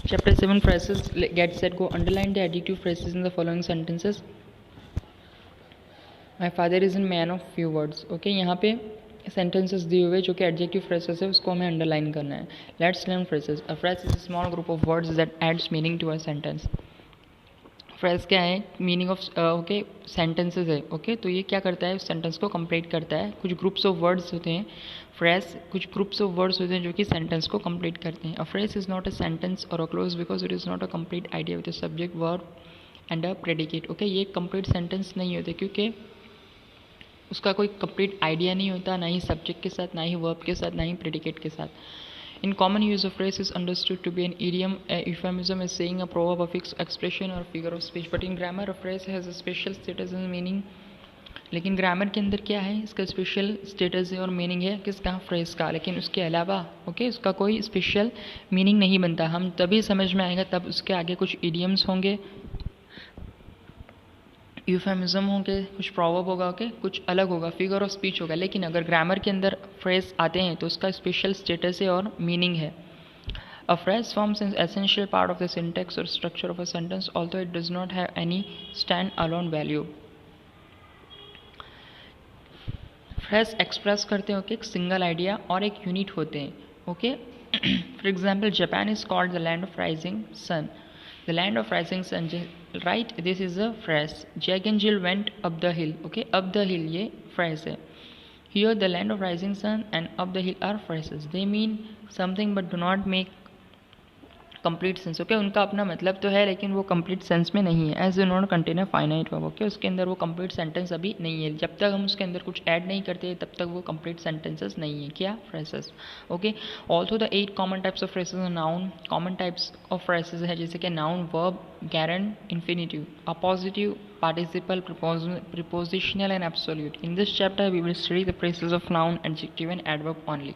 Chapter 7 phrases. Get set go. Underline the adjective phrases in the following sentences. My father is a man of few words. Okay यहाँ पे sentences दिए हुए जो कि adjective phrases है उसको हमें अंडरलाइन करना है. Let's learn phrases. A phrase is a small group of words that adds meaning to a sentence. Phrase क्या है? मीनिंग ऑफ ओके सेंटेंसेस है. ओके तो ये क्या करता है? सेंटेंस को कंप्लीट करता है. कुछ ग्रुप्स ऑफ वर्ड्स होते हैं. फ्रेज कुछ ग्रुप्स ऑफ वर्ड्स होते हैं जो कि सेंटेंस को कंप्लीट करते हैं. A phrase is not a sentence और a clause because it is not a complete idea with a subject verb and a predicate. Okay ये कंप्लीट सेंटेंस नहीं होते क्योंकि उसका कोई कंप्लीट आइडिया नहीं होता, ना ही सब्जेक्ट के साथ, ना ही वर्ब के साथ, ना ही प्रेडिकेट के साथ. In common use, a phrase is understood to be an idiom. A euphemism is saying a proverb, a fixed expression or figure of speech. But in grammar, a phrase has a special status and meaning. लेकिन grammar के अंदर क्या है? इसका special status है और meaning है किसका? फ्रेज का. लेकिन उसके अलावा ओके उसका कोई स्पेशल मीनिंग नहीं बनता. हम तभी समझ में आएगा तब उसके आगे कुछ इडियम्स होंगे, यूफेमिज्म होंगे, कुछ प्रोवर्ब होगा, ओके कुछ अलग होगा, फिगर ऑफ स्पीच होगा. लेकिन अगर ग्रामर के अंदर फ्रेज आते हैं तो उसका स्पेशल स्टेटस है और मीनिंग है. A phrase forms an essential part of the syntax or structure of a sentence, although it does not have any stand-alone value. Phrase express करते हैं ओके एक सिंगल आइडिया और एक यूनिट होते हैं. Okay for example Japan is called the land of rising sun. The land of rising sun, right? This is a phrase. Jack and Jill went up the hill. Okay, up the hill ये phrase है. Here the land of rising sun and up the hill are phrases. They mean something but do not make complete sense. Okay उनका अपना मतलब तो है लेकिन वो complete sense में नहीं है. As a not contain a finite verb. Okay उसके अंदर वो कंप्लीट सेंटेंस अभी नहीं है. जब तक हम उसके अंदर कुछ ऐड नहीं करते तब तक वो कंप्लीट सेंटेंसेस नहीं है. क्या? Phrases. Okay also the 8 common types of phrases are noun. Common types of phrases है जैसे कि noun, verb, gerund, infinitive, appositive, participle, prepositional and absolute. In this chapter we will study the phrases of noun, adjective and adverb only.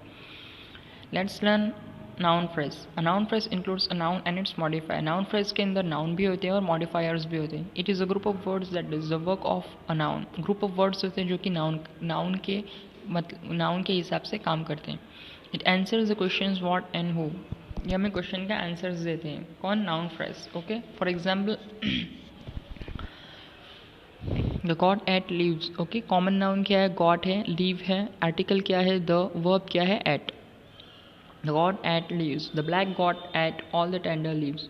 Let's learn noun phrase. A noun phrase includes a noun and it's modifier. Noun phrase के अंदर noun भी होते हैं और modifiers भी होते हैं. It is a group of words that is the work of a noun. Group of words होते हैं जो कि नाउन के हिसाब से काम करते हैं. It answers the questions what and who. ये हमें क्वेश्चन का आंसर्स देते हैं. कौन? Noun phrase. Okay for example the goat ate leaves. Okay common noun क्या है? गॉट है, लीव है. आर्टिकल क्या है? द. वर्ब क्या है? Eight. The god ate leaves. The black god ate all the tender leaves.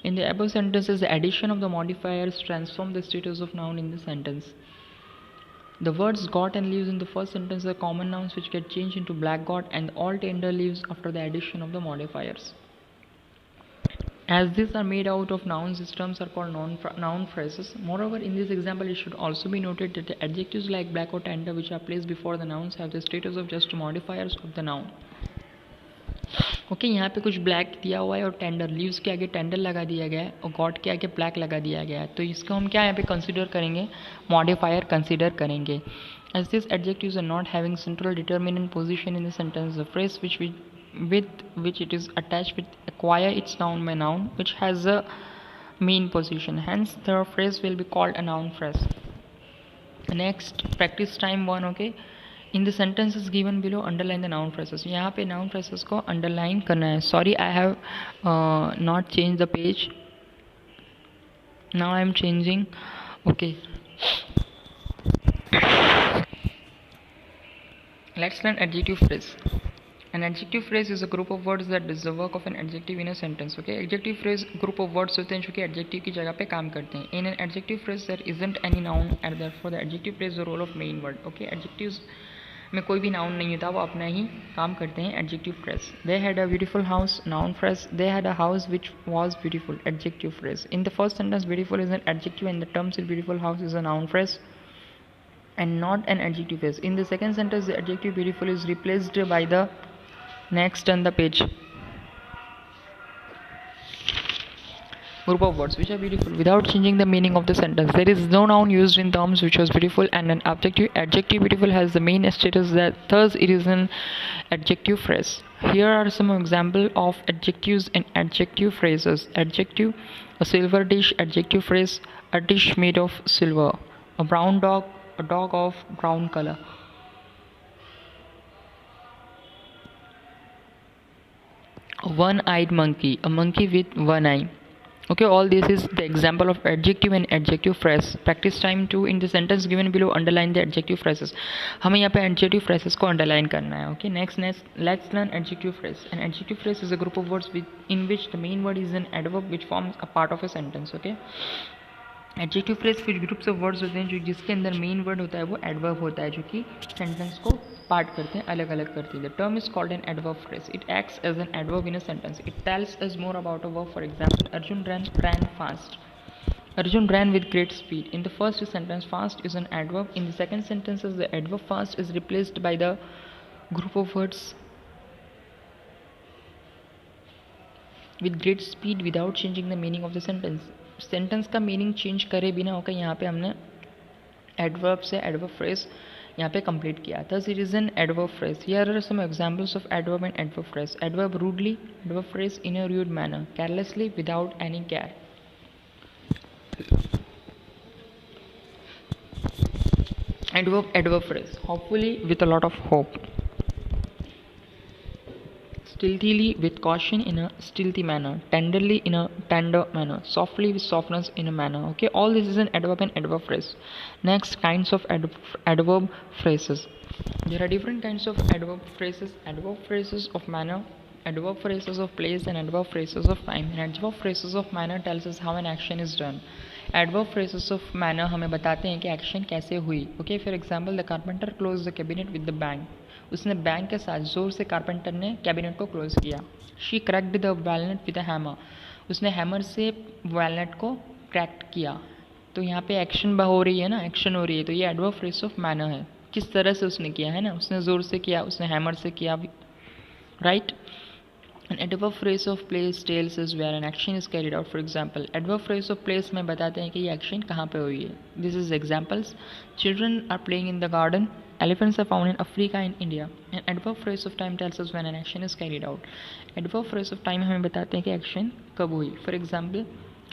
In the above sentences, the addition of the modifiers transform the status of noun in the sentence. The words got and leaves in the first sentence are common nouns which get changed into black god and all tender leaves after the addition of the modifiers. As these are made out of nouns, these terms are called noun phrases. Moreover, in this example, it should also be noted that the adjectives like black or tender which are placed before the nouns have the status of just modifiers of the noun. Okay यहाँ पे कुछ black दिया हुआ है और tender, leaves के आगे tender लगा दिया गया है और गॉड के आगे ब्लैक लगा दिया गया है. तो इसको हम क्या यहाँ पे कंसीडर करेंगे? मॉडिफायर कंसीडर करेंगे. As this adjectives are not having central determinant position in the sentence, the phrase with which it is attached with acquire its noun by noun which has a mean position. Hence the phrase will be called a noun phrase. Next practice time 1. Okay, in the sentences given below underline the noun phrases. यहाँ पे noun phrases को underline करना है. Sorry, I have not changed the page. Now I am changing. Okay. Let's learn adjective phrase. An adjective phrase is a group of words that does the work of an adjective in a sentence. Okay, adjective phrase group of words होते हैं जो कि adjective की जगह पे काम करते हैं. In an adjective phrase there isn't any noun and therefore the adjective plays the role of main word. Okay, adjectives में कोई भी नाउन नहीं होता, वो अपना ही काम करते हैं. Adjective phrase. They had a beautiful house. Noun phrase. They had a house which was beautiful. Adjective phrase. In the first sentence beautiful is an adjective and the terms is beautiful house is a noun phrase and not an adjective phrase. In the second sentence the adjective beautiful is replaced by the next on the page group of words which are beautiful without changing the meaning of the sentence. There is no noun used in terms which was beautiful and an adjective beautiful has the main status that thus it is an adjective phrase. Here are some example of adjectives and adjective phrases. Adjective: a silver dish. Adjective phrase: a dish made of silver. A brown dog. A dog of brown color. one-eyed monkey, a monkey with one eye. Okay, all this is the example of adjective and adjective phrase. Practice time 2. In the sentence given below, underline the adjective phrases. हमें यहाँ पे adjective phrases को underline करना है. Okay, next let's learn adjective phrase. An adjective phrase is a group of words in which the main word is an adverb which forms a part of a sentence. Okay, adjective phrase फिर groups of words होते हैं जो जिसके अंदर main word होता है वो adverb होता है जो कि सेंटेंस को पार्ट करते हैं, अलग अलग करते हैं. The term is called an adverb phrase. It acts as an adverb in a sentence. It tells us more about a verb. For example, Arjun ran fast. Arjun ran with great speed. In the first sentence, fast is an adverb. In the second sentence, the adverb fast is replaced by the group of words with great speed without changing the meaning of the sentence. Sentence का meaning change करे बिना होकर यहाँ पे हमने adverb से adverb phrase यहाँ पे कंप्लीट किया. thus it is an adverb phrase. Here are some examples of adverb and adverb phrase. Adverb rudely, adverb phrase in a rude manner, carelessly, without any care. Adverb phrase, hopefully, with a lot of hope. Stealthily, with caution, in a stealthy manner. Tenderly, in a tender manner. Softly, with softness, in a manner. Okay, all this is an adverb and adverb phrase. Next, kinds of adverb phrases. There are different kinds of adverb phrases. Adverb phrases of manner, adverb phrases of place, and adverb phrases of time. And adverb phrases of manner tells us how an action is done. Adverb phrases of manner हमें बताते हैं कि action कैसे हुई. Okay, for example, the carpenter closed the cabinet with the bang. उसने bank के साथ जोर से कारपेंटर ने कैबिनेट को क्लोज किया. She cracked the walnut with a hammer. उसने हैमर से वॉलनट को क्रैक्ट किया. तो यहाँ पे एक्शन हो रही है ना, एक्शन हो रही है, तो ये एडवर्ब फ्रेज ऑफ मैनर है. किस तरह से उसने किया है ना, उसने जोर से किया, उसने हैमर से किया, right. An adverb phrase of place tells us where an action is carried out. For example, adverb phrase of place में बताते हैं कि ये एक्शन कहाँ पे हुई है. This is examples. Children are playing in the garden. Elephants are found in Africa and India. An adverb phrase of time tells us when an action is carried out. Adverb phrase of time हमें बताते हैं कि action कब हुई. For example,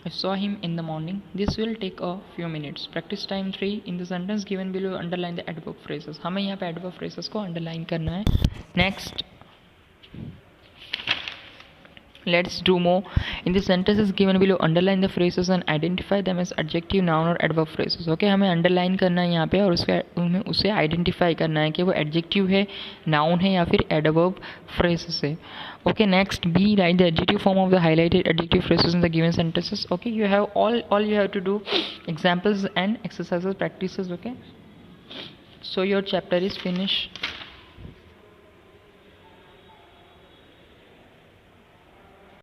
I saw him in the morning. This will take a few minutes. Practice time 3. In the sentence given below, underline the adverb phrases. हमें यहाँ पे adverb phrases को underline करना है. Next, let's do more. In the sentences given below, underline the phrases and identify them as adjective, noun और adverb phrases. Okay, हमें underline करना है यहाँ पे और उसे identify करना है कि वो adjective है, noun है या फिर adverb phrases है. Okay, next, B, write the adjective form of the highlighted adjective phrases in the given sentences. Okay, you have all you have to do examples and exercises, practices. Okay, so your chapter is finished.